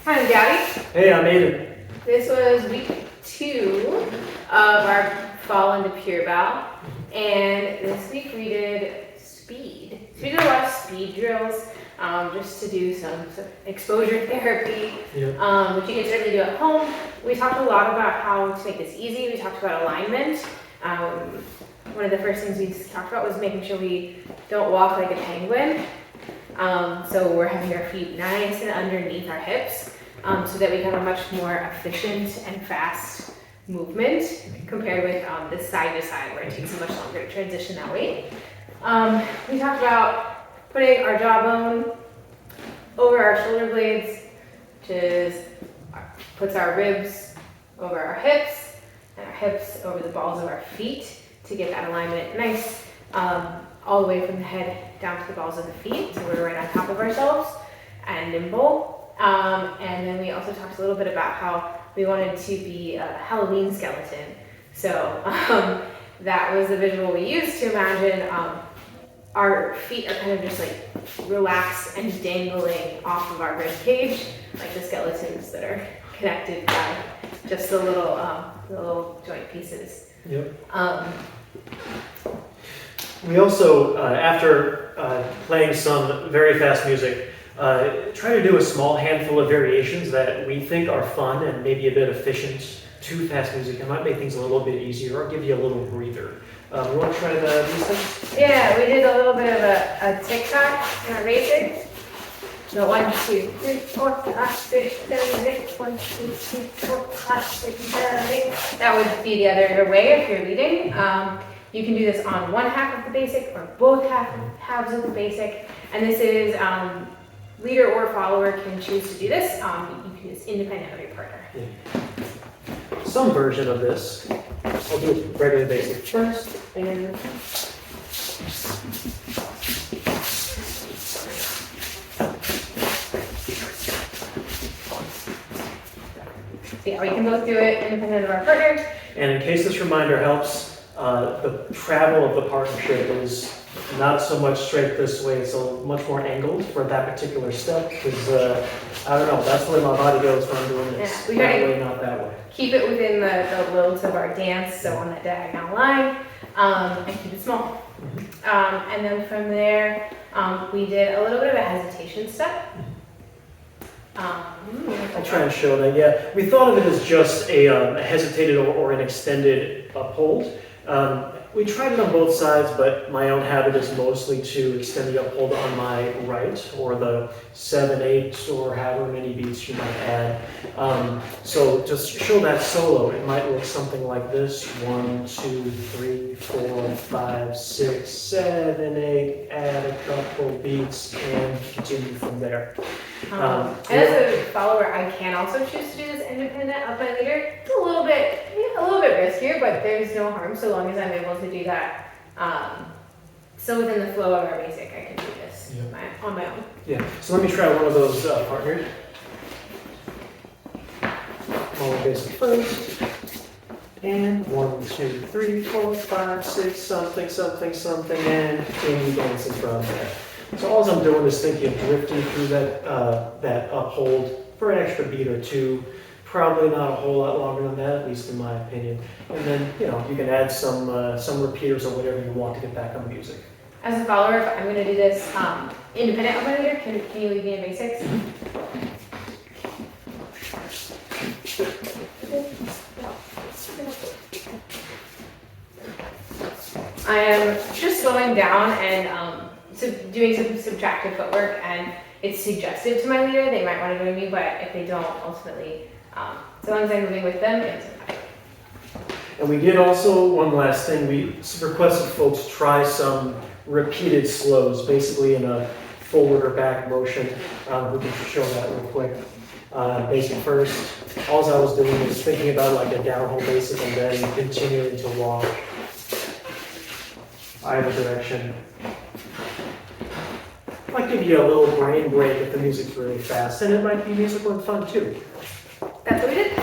Hi, I'm Gabby. Hey, I'm Aiden. This was week 2 of our fall into Pure Bell, and this week we did speed. So we did a lot of speed drills just to do some exposure therapy, which you can certainly do at home. We talked a lot about how to make this easy. We talked about alignment. One of the first things we talked about was making sure we don't walk like a penguin. So we're having our feet nice and underneath our hips so that we have a much more efficient and fast movement compared with this side to side where it takes so much longer to transition that way. We talked about putting our jawbone over our shoulder blades, which is puts our ribs over our hips and our hips over the balls of our feet to get that alignment nice all the way from the head down to the balls of the feet, so we're right on top of ourselves and nimble. And then we also talked a little bit about how we wanted to be a Halloween skeleton. So that was the visual we used to imagine our feet are kind of just like relaxed and dangling off of our rib cage, like the skeletons that are connected by just the little joint pieces. Yep. We also, after playing some very fast music, try to do a small handful of variations that we think are fun and maybe a bit efficient to fast music. It might make things a little bit easier or give you a little breather. You want to try these things? Yeah, we did a little bit of a tick-tock in our basics. So 1, 2, 3, 4, 5, 6, 7, 8, 1, 2, 3, 4, 5, 6, 7, 8. That would be the other way if you're leading. You can do this on one half of the basic or both halves of the basic. And this is leader or follower can choose to do this. You can do this independent of your partner. Yeah. Some version of this. I'll do regular basic first. And yeah, we can both do it independent of our partner. And in case this reminder helps, the travel of the partnership is not so much straight this way, it's a much more angled for that particular step, because I don't know, that's the way my body goes when I'm doing this. Yeah, that way, not that way. Keep it within the lilt of our dance, so on that diagonal line, and keep it small. Mm-hmm. And then from there, we did a little bit of a hesitation step. I'll try and show that. Yeah, we thought of it as just a hesitated or an extended uphold. We tried it on both sides, but my own habit is mostly to extend the uphold on my right, or the 7, 8, or however many beats you might add. So to show that solo, it might look something like this: 1, 2, 3, 4, 5, 6, 7, 8. Add a couple beats and continue from there. And as a follower, I can also choose to do this independent of my leader. It's a little bit riskier, but there's no harm so long as I'm able to do that. So within the flow of our basic, I can do this on my own. Yeah. So let me try one of those partners. Smaller basic first. And 1, 2, 3, 4, 5, 6, something, something, something, and continue dancing from there. So all I'm doing is thinking of drifting through that uphold for an extra beat or two. Probably not a whole lot longer than that, at least in my opinion. And then, you can add some repeaters or whatever you want to get back on the music. As a follower, if I'm going to do this independent of my leader, can you leave me in basics? I am just slowing down and doing some subtractive footwork, and it's suggestive to my leader. They might want to join me, but if they don't, ultimately, as long as I'm moving with them, it's okay. And we did also, one last thing, we requested folks try some repeated slows, basically in a forward or back motion. We can show that real quick. Basic first. All I was doing is thinking about like a downhole basic and then continuing to walk either direction. Might give you a little brain break if the music's really fast, and it might be musical and fun too. That's what we did.